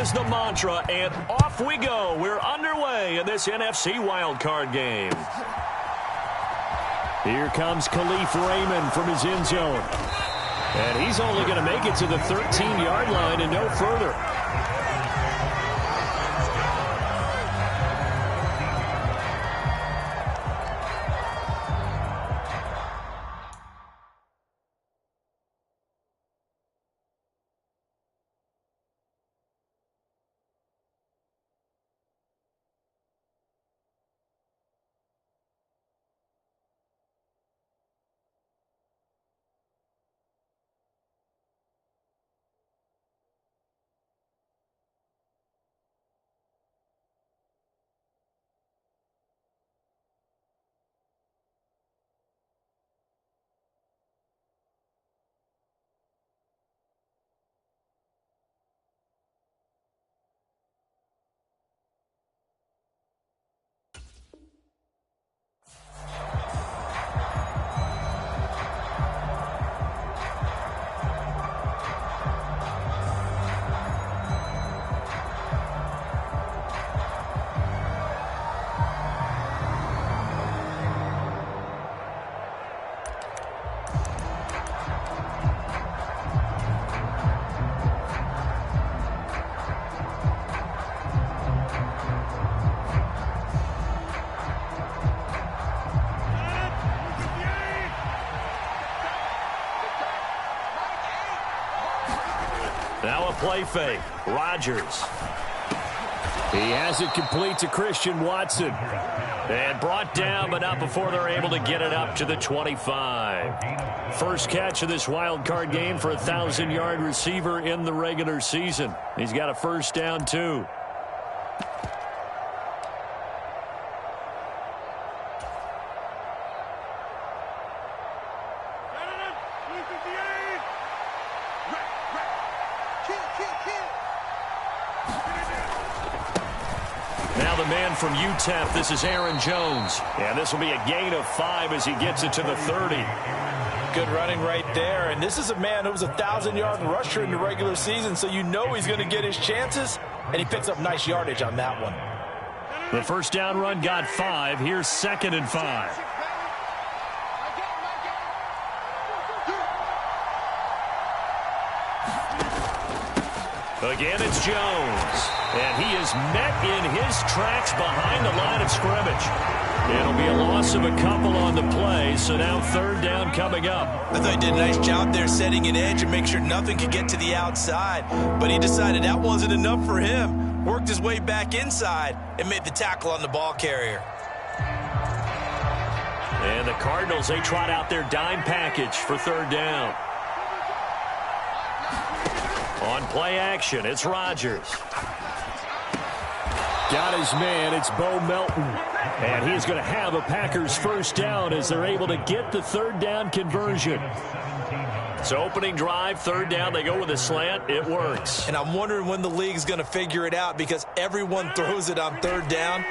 is the mantra, and off we go. We're underway in this NFC wildcard game. Here comes Khalif Raymond from his end zone. And he's only going to make it to the 13-yard line and no further. Now a play fake. Rodgers. He has it complete to Christian Watson. And brought down, but not before they're able to get it up to the 25. First catch of this wild card game for a 1,000-yard receiver in the regular season. He's got a first down, too. Now the man from UTEP, this is Aaron Jones. And this will be a gain of 5 as he gets it to the 30. Good running right there. And this is a man who was a 1,000-yard rusher in the regular season, so you know he's going to get his chances. And he picks up nice yardage on that one. The first down run got 5. Here's 2nd and 5. Again, it's Jones. And he is met in his tracks behind the line of scrimmage. It'll be a loss of a couple on the play, so now 3rd down coming up. I thought he did a nice job there setting an edge and make sure nothing could get to the outside. But he decided that wasn't enough for him. Worked his way back inside and made the tackle on the ball carrier. And the Cardinals, they trot out their dime package for 3rd down. On play action, it's Rodgers. Got his man, it's Bo Melton. And he's going to have a Packers first down as they're able to get the 3rd down conversion. So opening drive, 3rd down, they go with a slant. It works. And I'm wondering when the league's going to figure it out because everyone throws it on 3rd down.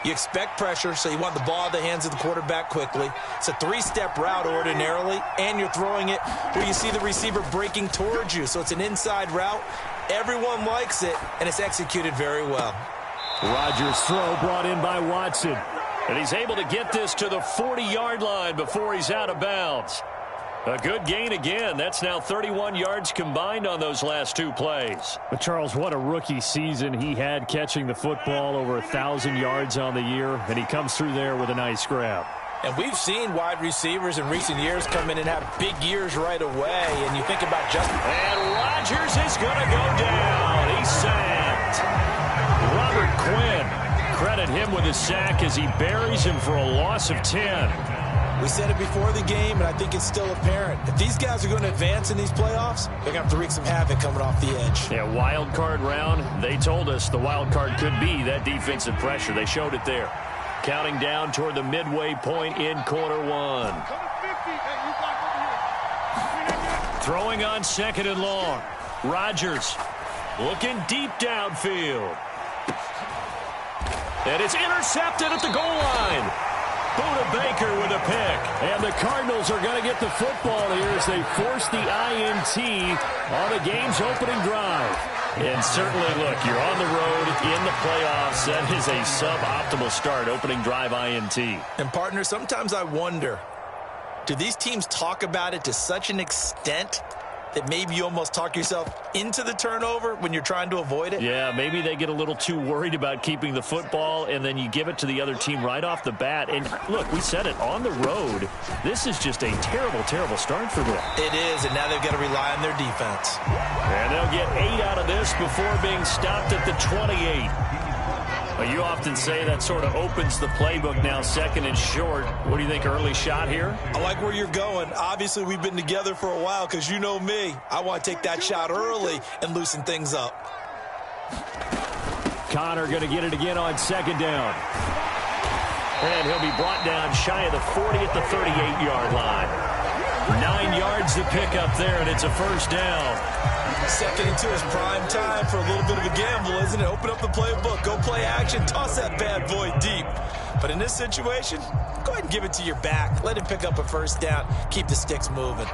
You expect pressure, so you want the ball in the hands of the quarterback quickly. It's a 3-step route ordinarily, and you're throwing it where you see the receiver breaking towards you. So it's an inside route. Everyone likes it, and it's executed very well. Rodgers' throw brought in by Watson. And he's able to get this to the 40-yard line before he's out of bounds. A good gain again. That's now 31 yards combined on those last 2 plays. But Charles, what a rookie season he had catching the football, over 1,000 yards on the year, and he comes through there with a nice grab. And we've seen wide receivers in recent years come in and have big years right away. And you think about Justin. And Rodgers is going to go down. He's sacked. Robert Quinn, credit him with a sack as he buries him for a loss of 10. We said it before the game, and I think it's still apparent. If these guys are going to advance in these playoffs, they're going to have to wreak some havoc coming off the edge. Yeah, wild card round. They told us the wild card could be that defensive pressure. They showed it there. Counting down toward the midway point in quarter 1. Throwing on 2nd and long. Rodgers looking deep downfield. And it's intercepted at the goal line. Buda Baker with a pick. And the Cardinals are going to get the football here as they force the INT on the game's opening drive. And certainly, look, you're on the road in the playoffs. That is a suboptimal start, opening drive INT. And, partner, sometimes I wonder, do these teams talk about it to such an extent that maybe you almost talk yourself into the turnover when you're trying to avoid it? Yeah, maybe they get a little too worried about keeping the football, and then you give it to the other team right off the bat. And, look, we said it, on the road, this is just a terrible, terrible start for them. It is, and now they've got to rely on their defense. And they'll get 8 out of this before being stopped at the 28. You often say that sort of opens the playbook now, second and short. What do you think, early shot here? I like where you're going. Obviously, we've been together for a while because you know me. I want to take that shot early and loosen things up. Connor going to get it again on second down. And he'll be brought down shy of the 40 at the 38-yard line. 9 yards to pick up there, and it's a first down. Second and 2 is prime time for a little bit of a gamble, isn't it? Open up the playbook, go play action, toss that bad boy deep. But in this situation, go ahead and give it to your back. Let him pick up a first down. Keep the sticks moving.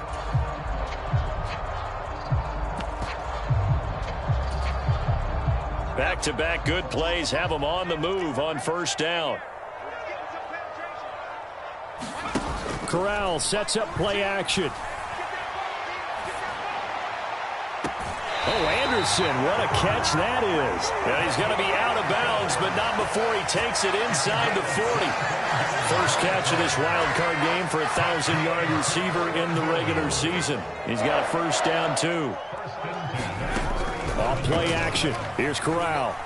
Back-to-back good plays have them on the move on first down. Corral sets up play action. Oh, Anderson, what a catch that is. And he's going to be out of bounds, but not before he takes it inside the 40. First catch of this wild card game for a 1,000-yard receiver in the regular season. He's got a first down, too. Off play action. Here's Corral.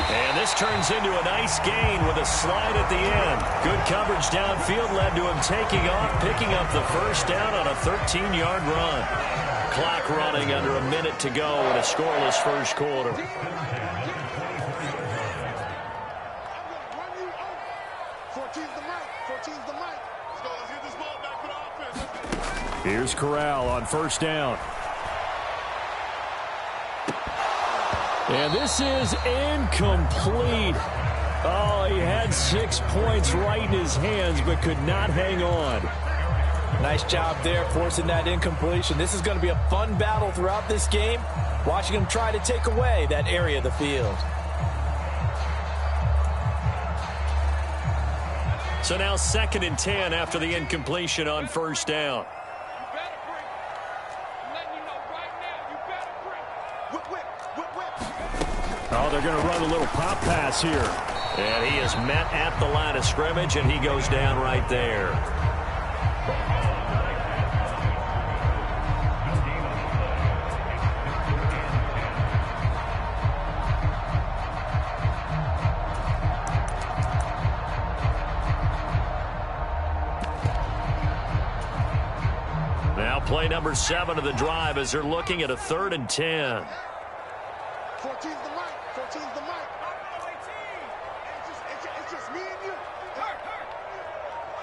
And this turns into a nice gain with a slide at the end. Good coverage downfield led to him taking off, picking up the first down on a 13-yard run. Clock running under a minute to go in a scoreless first quarter. Here's Corral on first down. And this is incomplete. Oh, he had 6 points right in his hands, but could not hang on. Nice job there forcing that incompletion. This is going to be a fun battle throughout this game, watching him try to take away that area of the field. So now 2nd and 10 after the incompletion on first down. Oh, they're going to run a little pop pass here. And he is met at the line of scrimmage, and he goes down right there. Now play number 7 of the drive as they're looking at a 3rd and 10. 14's the mic. 14's the mic. It's just me and you.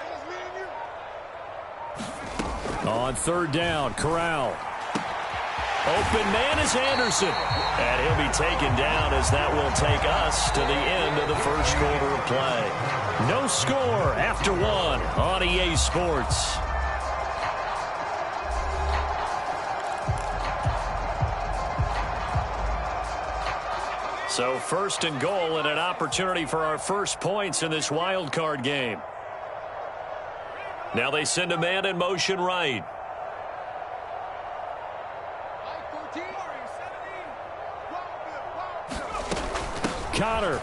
It's just me and you. On 3rd down, Corral. Open man is Anderson. And he'll be taken down as that will take us to the end of the first quarter of play. No score after 1 on EA Sports. So 1st and goal and an opportunity for our first points in this wild card game. Now they send a man in motion right. Connor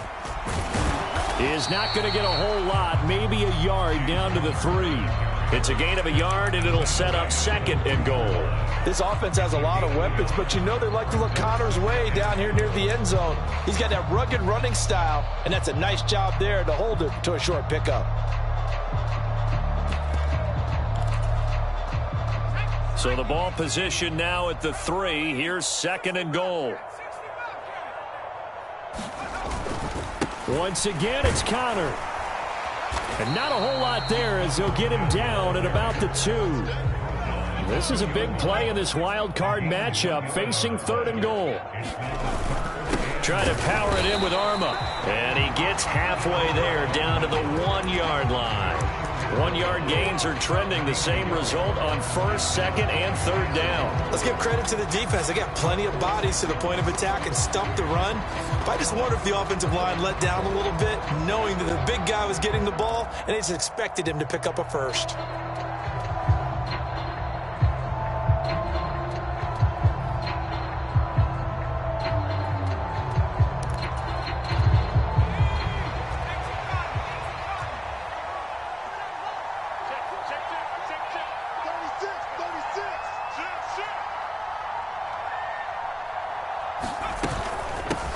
is not going to get a whole lot, maybe a yard down to the 3. It's a gain of a yard, and it'll set up 2nd and goal. This offense has a lot of weapons, but you know they like to look Connor's way down here near the end zone. He's got that rugged running style, and that's a nice job there to hold it to a short pickup. So the ball position now at the 3. Here's 2nd and goal. Once again, it's Connor. And not a whole lot there as they'll get him down at about the 2. This is a big play in this wild card matchup, facing 3rd and goal. Try to power it in with Arma. And he gets halfway there, down to the 1-yard line. 1-yard gains are trending. The same result on first, second, and third down. Let's give credit to the defense. They got plenty of bodies to the point of attack and stumped the run. But I just wonder if the offensive line let down a little bit, knowing that the big guy was getting the ball, and they just expected him to pick up a first.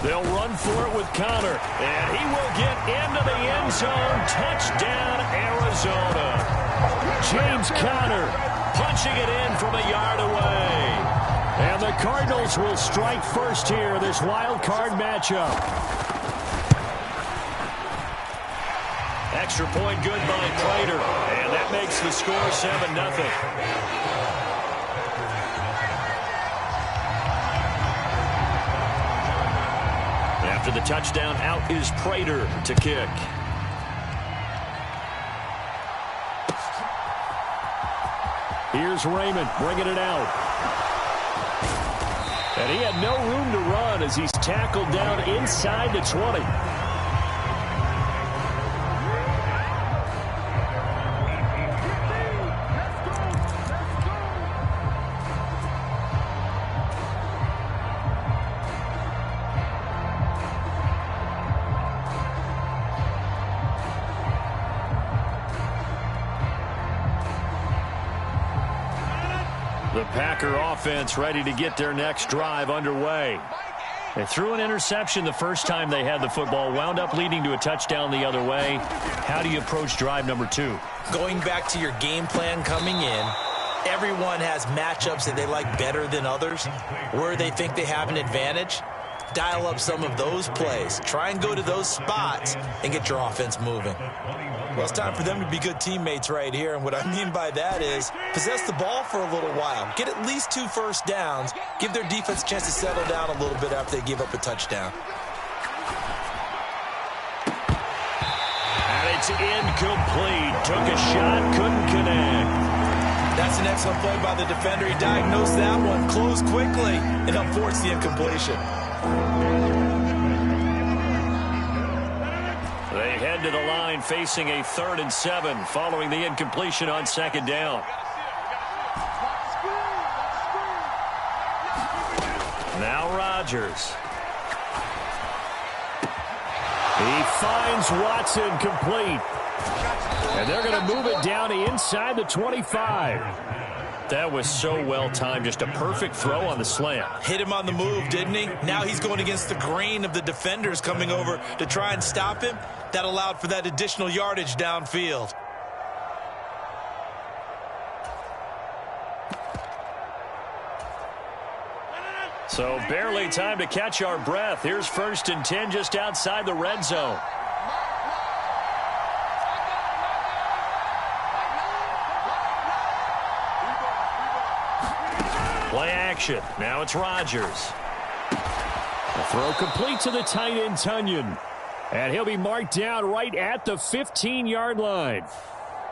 They'll run for it with Connor, and he will get into the end zone. Touchdown, Arizona. James Conner punching it in from a yard away. And the Cardinals will strike first here, this wild card matchup. Extra point good by Prater, and that makes the score 7-0. After the touchdown, out is Prater to kick. Here's Raymond bringing it out. And he had no room to run as he's tackled down inside the 20. The Packer offense ready to get their next drive underway. They threw an interception the first time they had the football, wound up leading to a touchdown the other way. How do you approach drive number 2? Going back to your game plan coming in, everyone has matchups that they like better than others, where they think they have an advantage. Dial up some of those plays. Try and go to those spots and get your offense moving. Well, it's time for them to be good teammates right here, and what I mean by that is possess the ball for a little while. Get at least 2 first downs. Give their defense a chance to settle down a little bit after they give up a touchdown. And it's incomplete. Took a shot, couldn't connect. That's an excellent play by the defender. He diagnosed that one, closed quickly, and unforced the incompletion. They head to the line facing a 3rd and 7 following the incompletion on 2nd down. Now Rodgers. He finds Watson complete. And they're going to move it down to inside the 25. That was so well timed. Just a perfect throw on the slant. Hit him on the move, didn't he? Now he's going against the grain of the defenders coming over to try and stop him. That allowed for that additional yardage downfield. So barely time to catch our breath. Here's 1st and 10 just outside the red zone. Play action. Now it's Rodgers. The throw complete to the tight end, Tunyon. And he'll be marked down right at the 15-yard line.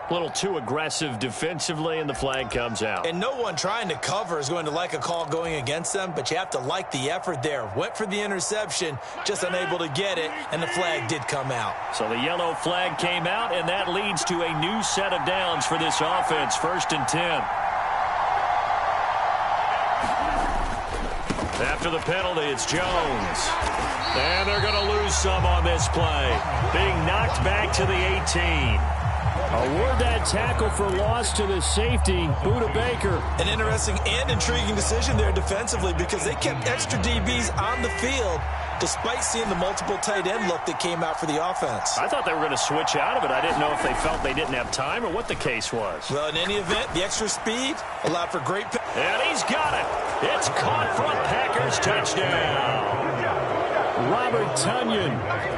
A little too aggressive defensively, and the flag comes out. And no one trying to cover is going to like a call going against them, but you have to like the effort there. Went for the interception, just unable to get it, and the flag did come out. So the yellow flag came out, and that leads to a new set of downs for this offense. 1st and 10. After the penalty, it's Jones. And they're going to lose some on this play. Being knocked back to the 18. Award that tackle for loss to the safety, Buda Baker. An interesting and intriguing decision there defensively because they kept extra DBs on the field despite seeing the multiple tight end look that came out for the offense. I thought they were going to switch out of it. I didn't know if they felt they didn't have time or what the case was. Well, in any event, the extra speed allowed for great... And he's got it. It's caught for a Packers touchdown. Robert Tunyon,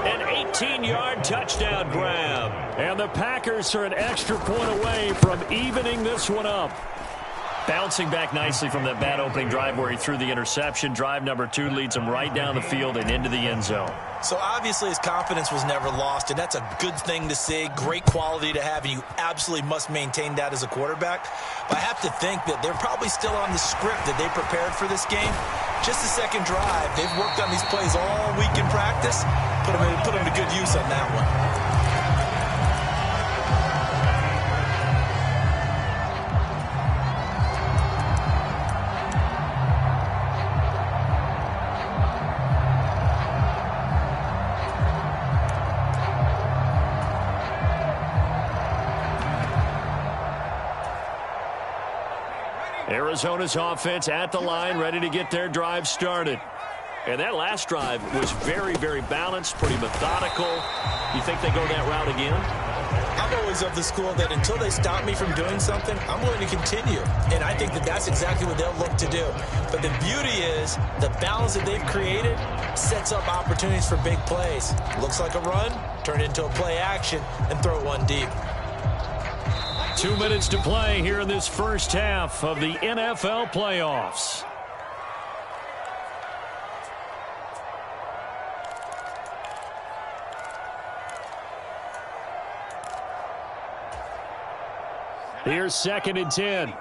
an 18-yard touchdown grab. And the Packers are an extra point away from evening this one up. Bouncing back nicely from that bad opening drive where he threw the interception. Drive number 2 leads him right down the field and into the end zone. So obviously his confidence was never lost, and that's a good thing to see. Great quality to have, and you absolutely must maintain that as a quarterback. But I have to think that they're probably still on the script that they prepared for this game. Just the second drive, they've worked on these plays all week in practice. Put them to good use on that one. Arizona's offense at the line, ready to get their drive started. And that last drive was very, very balanced, pretty methodical. You think they go that route again? I'm always of the school that until they stop me from doing something, I'm willing to continue. And I think that that's exactly what they'll look to do. But the beauty is the balance that they've created sets up opportunities for big plays. Looks like a run, turn it into a play action, and throw one deep. 2 minutes to play here in this first half of the NFL playoffs. Here's 2nd and 10.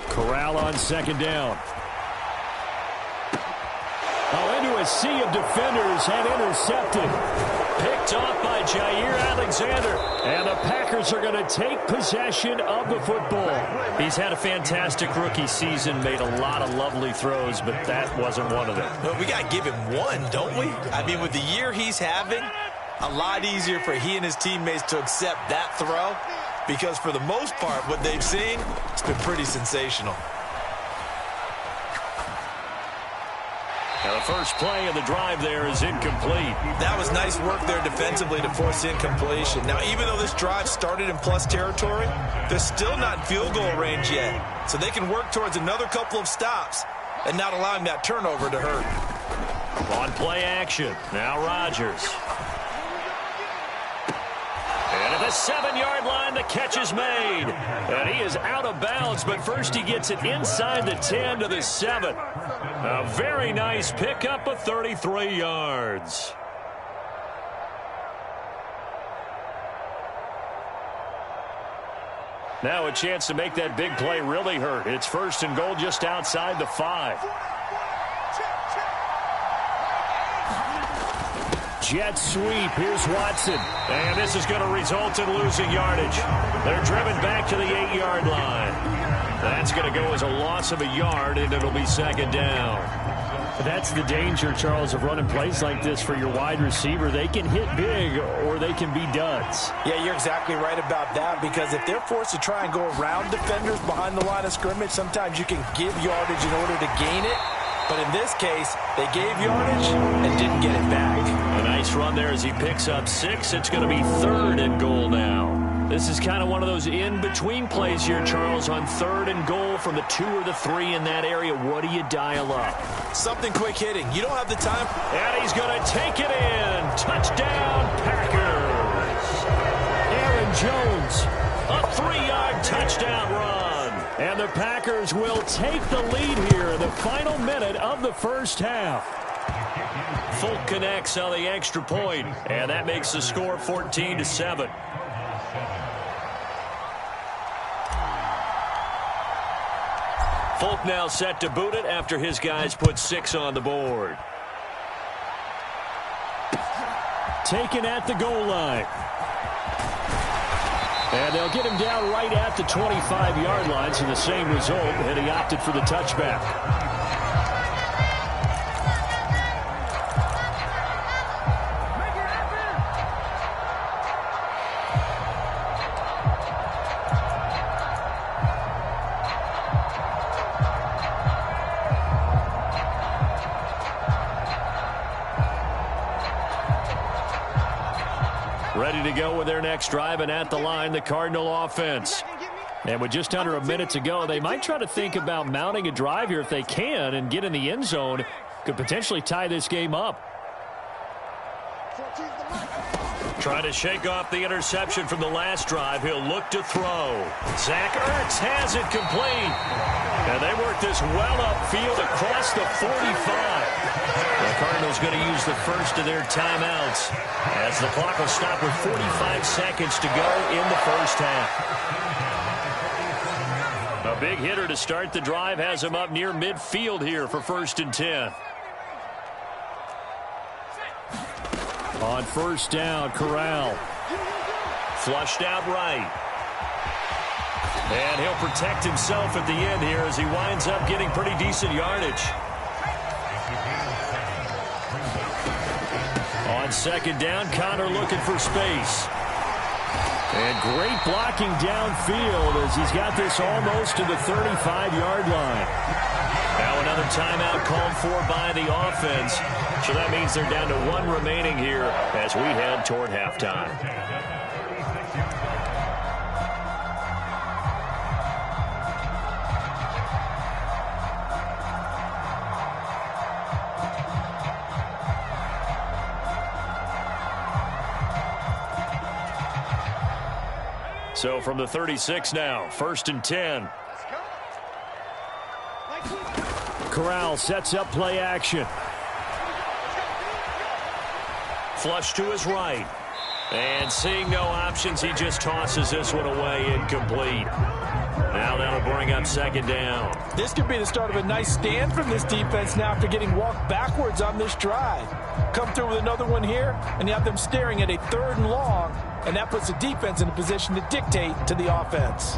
Corral on 2nd down. Into a sea of defenders and intercepted. Picked off by Jair Alexander. And the Packers are going to take possession of the football. He's had a fantastic rookie season, made a lot of lovely throws, but that wasn't one of them. No, we got to give him one, don't we? I mean, with the year he's having, a lot easier for he and his teammates to accept that throw, because for the most part, what they've seen, it's been pretty sensational. Now the first play of the drive there is incomplete. That was nice work there defensively to force incompletion. Now, even though this drive started in plus territory, they're still not in field goal range yet. So they can work towards another couple of stops and not allowing that turnover to hurt. On play action, now Rodgers. And at the 7-yard line, the catch is made. And he is out of bounds, but first he gets it inside the 10 to the 7. A very nice pickup of 33 yards. Now a chance to make that big play really hurt. It's 1st and goal just outside the 5. Jet sweep. Here's Watson. And this is going to result in losing yardage. They're driven back to the 8-yard line. That's going to go as a loss of a yard, and it'll be 2nd down. That's the danger, Charles, of running plays like this for your wide receiver. They can hit big or they can be duds. Yeah, you're exactly right about that, because if they're forced to try and go around defenders behind the line of scrimmage, sometimes you can give yardage in order to gain it. But in this case, they gave yardage and didn't get it back. A nice run there as he picks up 6. It's going to be 3rd and goal now. This is kind of one of those in-between plays here, Charles, on 3rd and goal from the 2 or the 3 in that area. What do you dial up? Something quick hitting. You don't have the time. And he's going to take it in. Touchdown, Packers. Aaron Jones. A 3-yard touchdown run. And the Packers will take the lead here in the final minute of the first half. Folk connects on the extra point, and that makes the score 14-7. Folk now set to boot it after his guys put 6 on the board. Taken at the goal line. And they'll get him down right at the 25-yard line, so the same result, and he opted for the touchback. Ready to go with their next drive, and at the line, the Cardinal offense. And with just under a minute to go, they might try to think about mounting a drive here if they can and get in the end zone. Could potentially tie this game up. Trying to shake off the interception from the last drive. He'll look to throw. Zach Ertz has it complete. And they work this well upfield across the 45. The Cardinals going to use the first of their timeouts as the clock will stop with 45 seconds to go in the first half. A big hitter to start the drive has him up near midfield here for 1st and 10. On 1st down, Corral. Flushed out right. And he'll protect himself at the end here as he winds up getting pretty decent yardage. On 2nd down, Connor looking for space. And great blocking downfield as he's got this almost to the 35-yard line. Now another timeout called for by the offense. So that means they're down to 1 remaining here as we head toward halftime. So from the 36 now, 1st and 10. Corral sets up play action. Flush to his right. And seeing no options, he just tosses this one away, incomplete. Now that'll bring up 2nd down. This could be the start of a nice stand from this defense now after getting walked backwards on this drive. Come through with another one here, and you have them staring at a 3rd and long, and that puts the defense in a position to dictate to the offense.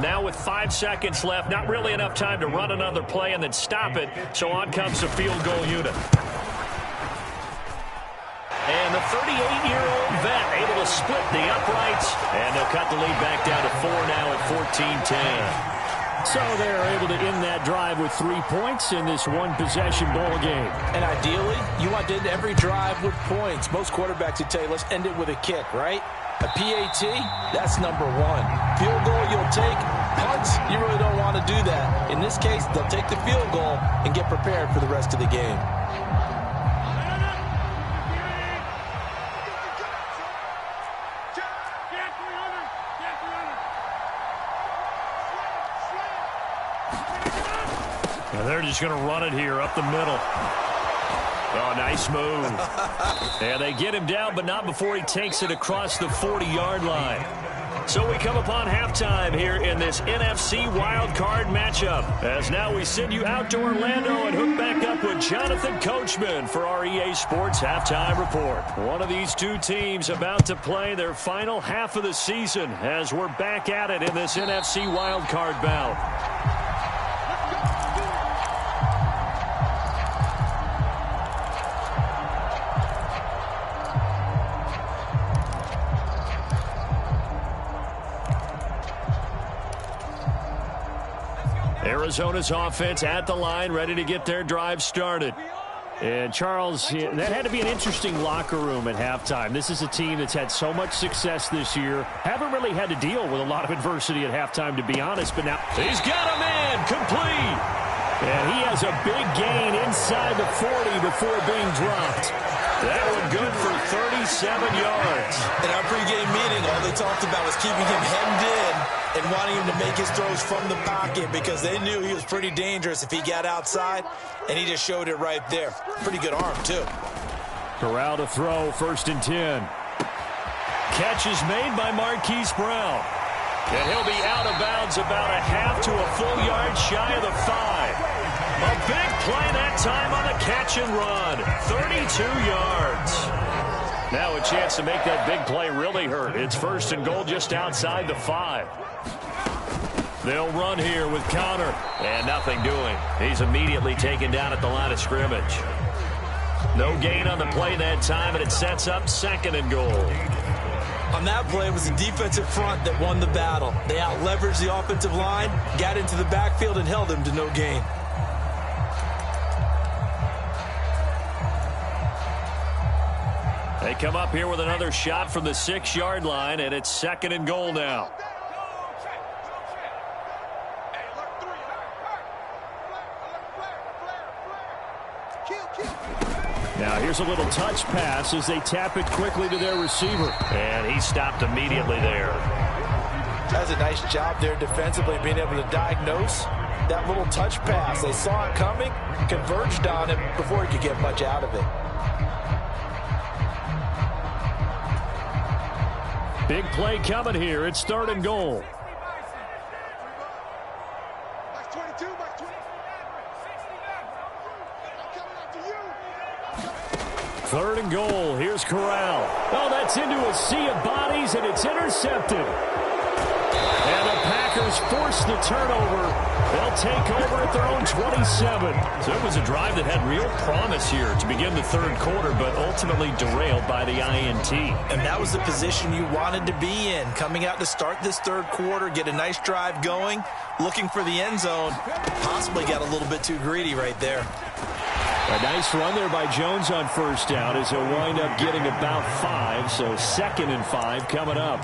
Now with 5 seconds left, not really enough time to run another play and then stop it, so on comes the field goal unit. And the 38-year-old vet able to split the uprights, and they'll cut the lead back down to 4 now at 14-10. So they're able to end that drive with 3 points in this one-possession ball game. And ideally, you want to end every drive with points. Most quarterbacks would tell you, let's end it with a kick, right? A PAT, that's number 1. Field goal you'll take. Punts, you really don't want to do that. In this case, they'll take the field goal and get prepared for the rest of the game. They're just going to run it here up the middle. Oh, nice move. And they get him down, but not before he takes it across the 40-yard line. So we come upon halftime here in this NFC wildcard matchup. As now we send you out to Orlando and hook back up with Jonathan Coachman for our EA Sports Halftime Report. One of these two teams about to play their final half of the season as we're back at it in this NFC wildcard bout. Arizona's offense at the line, ready to get their drive started. And, Charles, that had to be an interesting locker room at halftime. This is a team that's had so much success this year. Haven't really had to deal with a lot of adversity at halftime, to be honest. But now he's got a man complete. And he has a big gain inside the 40 before being dropped. That one good for 37 yards. In our pregame meeting, all they talked about was keeping him hemmed in and wanting him to make his throws from the pocket because they knew he was pretty dangerous if he got outside, and he just showed it right there. Pretty good arm, too. Corral to throw, 1st and 10. Catch is made by Marquise Brown. And he'll be out of bounds about a half to a full yard shy of the 5. A big play that time on the catch and run. 32 yards. Now a chance to make that big play really hurt. It's 1st and goal just outside the 5. They'll run here with Connor. And nothing doing. He's immediately taken down at the line of scrimmage. No gain on the play that time, and it sets up 2nd and goal. On that play, it was the defensive front that won the battle. They out-leveraged the offensive line, got into the backfield, and held him to no gain. They come up here with another shot from the 6-yard line, and it's 2nd and goal now. Now here's a little touch pass as they tap it quickly to their receiver. And he stopped immediately there. Does a nice job there defensively, being able to diagnose that little touch pass. They saw it coming, converged on him before he could get much out of it. Big play coming here. It's 3rd and goal. Max 22, Max 20. 3rd and goal. Here's Corral. Oh, that's into a sea of bodies, and it's intercepted. And the Packers force the turnover. They'll take over at their own 27. So it was a drive that had real promise here to begin the 3rd quarter, but ultimately derailed by the INT. And that was the position you wanted to be in. Coming out to start this 3rd quarter, get a nice drive going, looking for the end zone. Possibly got a little bit too greedy right there. A nice run there by Jones on 1st down as he'll wind up getting about 5. So 2nd and 5 coming up.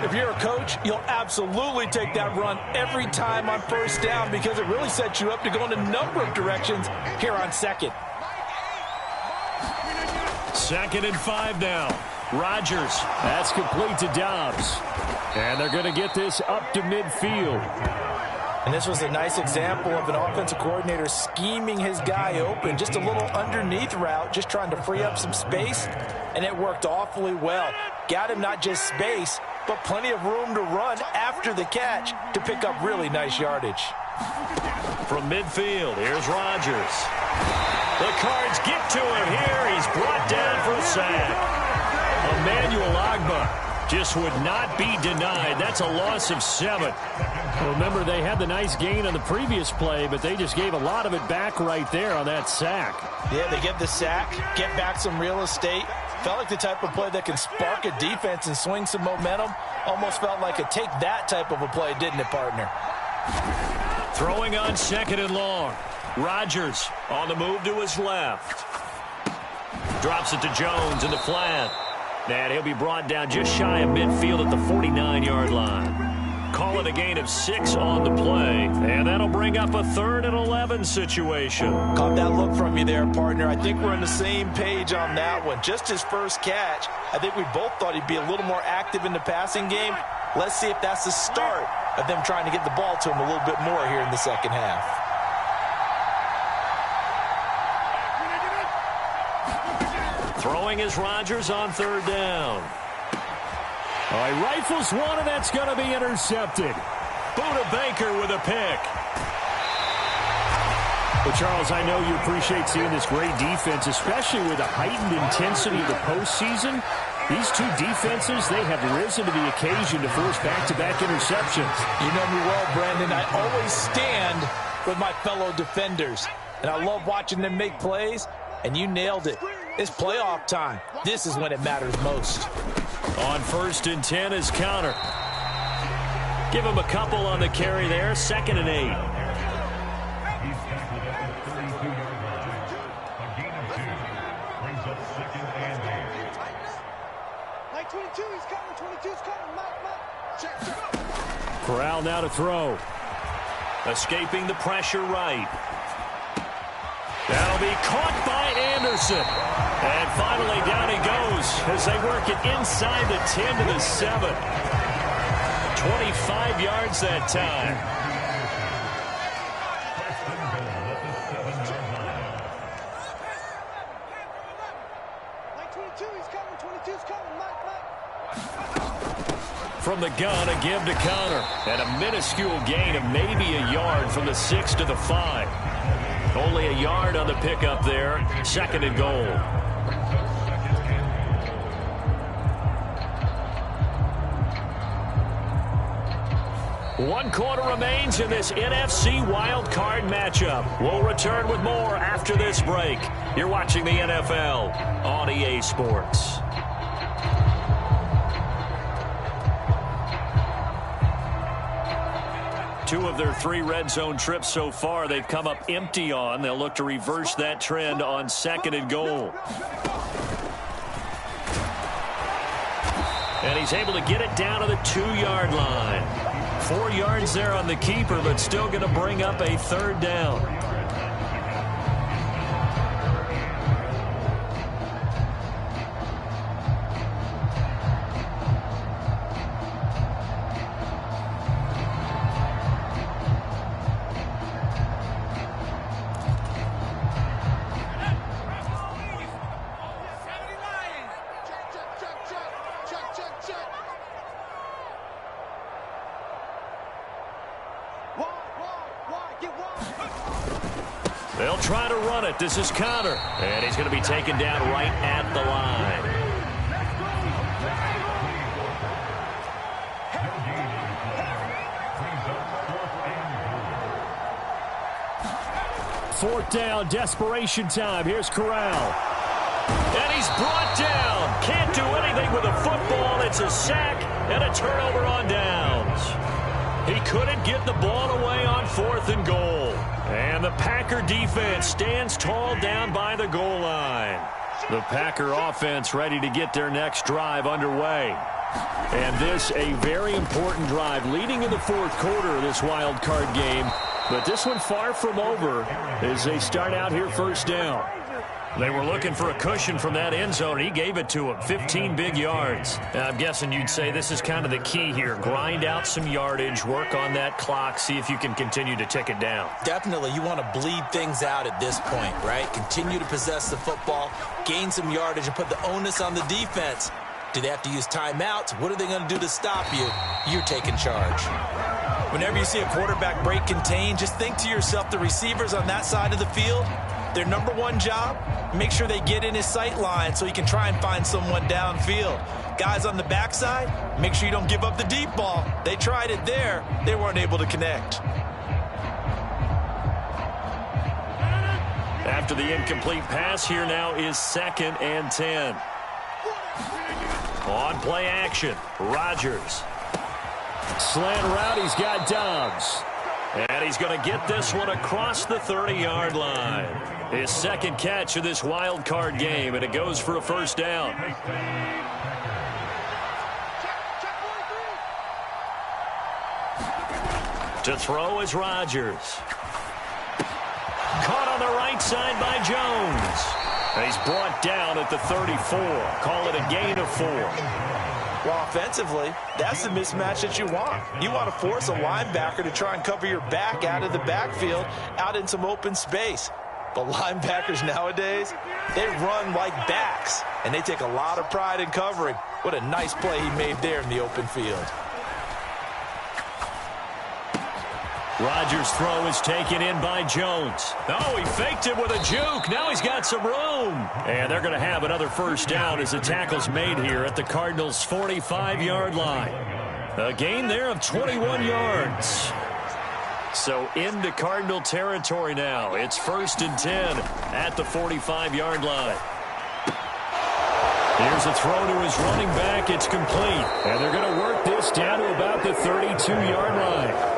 If you're a coach, you'll absolutely take that run every time on 1st down because it really sets you up to go in a number of directions here on 2nd. 2nd and 5 now. Rodgers. That's complete to Dobbs. And they're going to get this up to midfield. And this was a nice example of an offensive coordinator scheming his guy open. Just a little underneath route, just trying to free up some space. And it worked awfully well. Got him not just space, but plenty of room to run after the catch to pick up really nice yardage. From midfield, here's Rodgers. The Cards get to him here. He's brought down for a sack. Emmanuel Ogbah just would not be denied. That's a loss of 7. Remember, they had the nice gain on the previous play, but they just gave a lot of it back right there on that sack. Yeah, they get the sack, get back some real estate. Felt like the type of play that can spark a defense and swing some momentum. Almost felt like a take that type of a play, didn't it, partner? Throwing on 2nd and long. Rodgers on the move to his left. Drops it to Jones in the flat. And he'll be brought down just shy of midfield at the 49-yard line. Call it a gain of 6 on the play. And that'll bring up a 3rd and 11 situation. Caught that look from you there, partner. I think we're on the same page on that one. Just his first catch. I think we both thought he'd be a little more active in the passing game. Let's see if that's the start of them trying to get the ball to him a little bit more here in the 2nd half. Throwing is Rodgers on 3rd down. All right, rifles one, and that's going to be intercepted. Buda Baker with a pick. Well, Charles, I know you appreciate seeing this great defense, especially with the heightened intensity of the postseason. These two defenses, they have risen to the occasion to force back-to-back interceptions. You know me well, Brandon. I always stand with my fellow defenders, and I love watching them make plays, and you nailed it. It's playoff time. This is when it matters most. On 1st and 10 is Counter. Give him a couple on the carry there. 2nd and 8. Like 22, he's coming. 22's coming. Mike. Check. Corral now to throw. Escaping the pressure right. That'll be caught by Anderson. And finally down he goes as they work it inside the 10 to the 7. 25 yards that time. Like 22, he's coming. 22's coming. Mike. From the gun, a give to Counter. And a minuscule gain of maybe a yard from the 6 to the 5. Only a yard on the pickup there. 2nd and goal. One quarter remains in this NFC wild card matchup. We'll return with more after this break. You're watching the NFL on EA Sports. Two of their 3 red zone trips so far, they've come up empty on. They'll look to reverse that trend on 2nd and goal. And he's able to get it down to the 2-yard line. 4 yards there on the keeper, but still going to bring up a 3rd down. They'll try to run it. This is Connor. And he's going to be taken down right at the line. Fourth down, desperation time. Here's Corral. And he's brought down. Can't do anything with a football. It's a sack and a turnover on downs. He couldn't get the ball away on 4th and goal. And the Packer defense stands tall down by the goal line. The Packer offense ready to get their next drive underway. And this a very important drive leading in the 4th quarter of this wild card game. But this one far from over as they start out here first down. They were looking for a cushion from that end zone. He gave it to him, 15 big yards. I'm guessing you'd say this is kind of the key here. Grind out some yardage, work on that clock, see if you can continue to tick it down. Definitely, you want to bleed things out at this point, right? Continue to possess the football, gain some yardage, and put the onus on the defense. Do they have to use timeouts? What are they going to do to stop you? You're taking charge. Whenever you see a quarterback break contain, just think to yourself, the receivers on that side of the field, their number one job, make sure they get in his sight line so he can try and find someone downfield. Guys on the backside, make sure you don't give up the deep ball. They tried it there. They weren't able to connect. After the incomplete pass, here now is 2nd and 10. On play action, Rodgers. Slant route, he's got Dobbs. And he's going to get this one across the 30-yard line. His 2nd catch of this wild card game, and it goes for a first down. To throw is Rodgers. Caught on the right side by Jones. He's brought down at the 34. Call it a gain of 4. Well, offensively, that's the mismatch that you want. You want to force a linebacker to try and cover your back out of the backfield, out in some open space. But linebackers nowadays, they run like backs, and they take a lot of pride in covering. What a nice play he made there in the open field. Rodgers' throw is taken in by Jones. Oh, he faked it with a juke. Now he's got some room. And they're going to have another first down as the tackle's made here at the Cardinals' 45-yard line. A gain there of 21 yards. So into Cardinal territory now. It's 1st and 10 at the 45-yard line. Here's a throw to his running back. It's complete. And they're going to work this down to about the 32-yard line.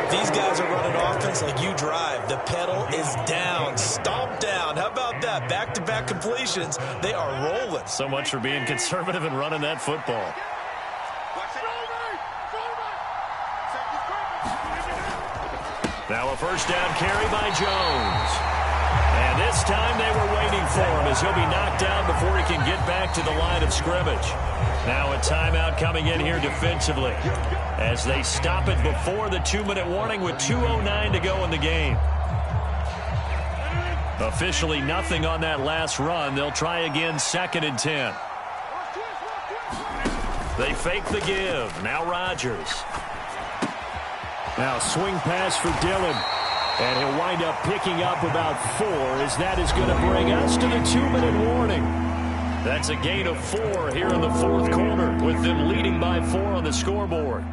These guys are running offense like you drive. The pedal is down, stomped down. How about that? Back-to-back completions. They are rolling. So much for being conservative and running that football. Now a first down carry by Jones. And this time they were waiting for him as he'll be knocked down before he can get back to the line of scrimmage. Now a timeout coming in here defensively as they stop it before the 2-minute warning with 2:09 to go in the game. Officially nothing on that last run. They'll try again 2nd and 10. They fake the give. Now Rodgers. Now swing pass for Dillon. And he'll wind up picking up about 4 as that is going to bring us to the 2-minute warning. That's a gain of 4 here in the 4th quarter with them leading by 4 on the scoreboard.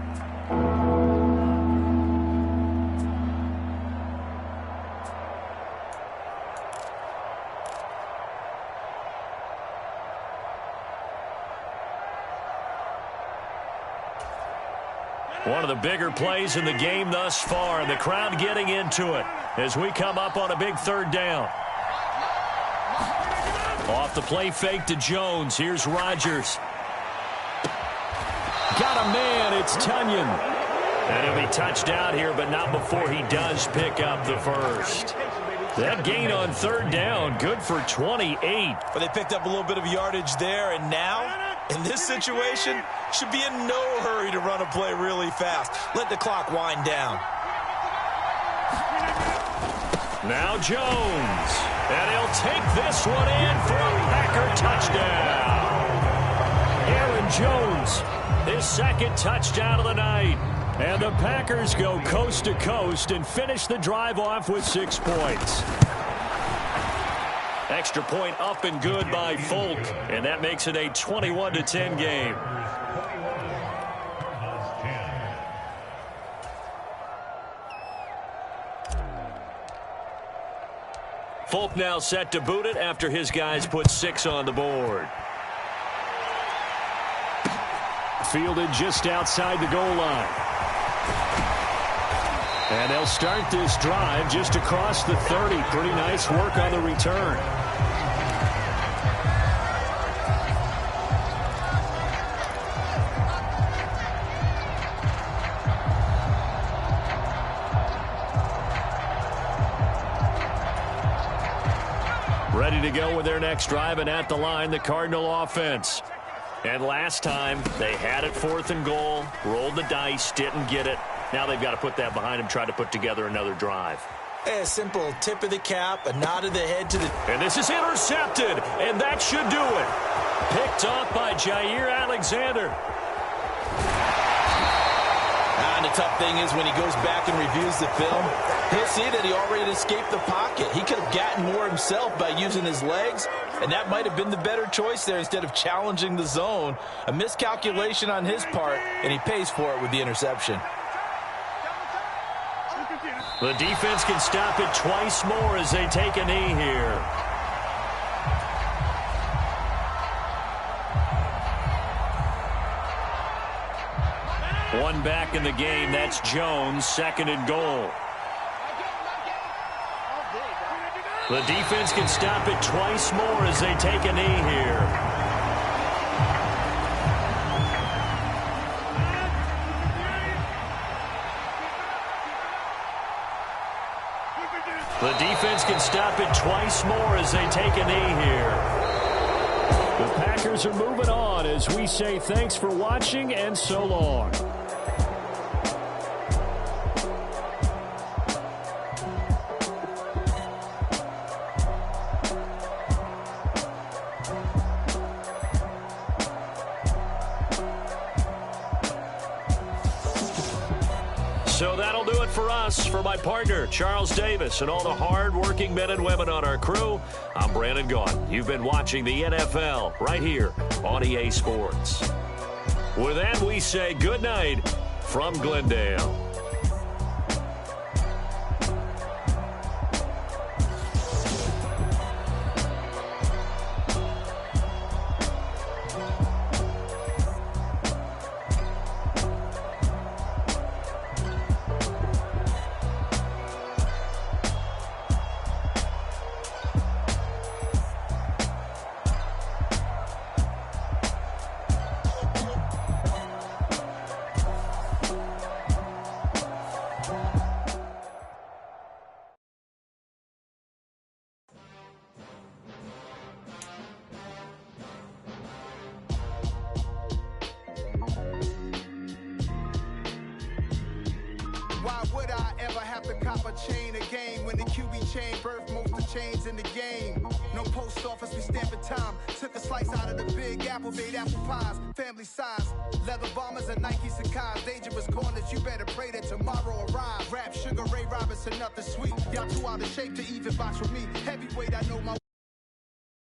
One of the bigger plays in the game thus far, and the crowd getting into it as we come up on a big 3rd down. Off the play fake to Jones. Here's Rodgers. Got a man. It's Tunyon. And he'll be touched out here, but not before he does pick up the first. That gain on 3rd down, good for 28. But they picked up a little bit of yardage there, and now, in this situation, should be in no hurry to run a play really fast. Let the clock wind down. Now Jones. And he'll take this one in for a Packer touchdown. Aaron Jones, his 2nd touchdown of the night. And the Packers go coast to coast and finish the drive off with 6 points. Extra point up and good by Folk, and that makes it a 21-10 game. Folk now set to boot it after his guys put 6 on the board. Fielded just outside the goal line. And they'll start this drive just across the 30. Pretty nice work on the return. Ready to go with their next drive, and at the line, the Cardinal offense. And last time, they had it 4th and goal, rolled the dice, didn't get it. Now they've got to put that behind them, try to put together another drive. A simple tip of the cap, a nod of the head to the... And this is intercepted, and that should do it. Picked off by Jair Alexander. And the tough thing is when he goes back and reviews the film, he'll see that he already escaped the pocket. He could have gotten more himself by using his legs, and that might have been the better choice there instead of challenging the zone. A miscalculation on his part, and he pays for it with the interception. The defense can stop it twice more as they take a knee here. One back in the game. That's Jones, 2nd and goal. The defense can stop it twice more as they take a knee here. The defense can stop it twice more as they take a knee here. The Packers are moving on as we say thanks for watching and so long. So that'll do it for us. For my partner, Charles Davis, and all the hard-working men and women on our crew, I'm Brandon Gaudin. You've been watching the NFL right here on EA Sports. With that, we say good night from Glendale. Why would I ever have to cop a chain again when the QB chain birthed most of the chains in the game? No post office, we stamping time. Took a slice out of the big apple, made apple pies, family size. Leather bombers and Nike Sacai's. Dangerous corners, you better pray that tomorrow arrives. Rap, Sugar Ray Robinson, nothing sweet. Y'all too out of shape to even box with me. Heavyweight.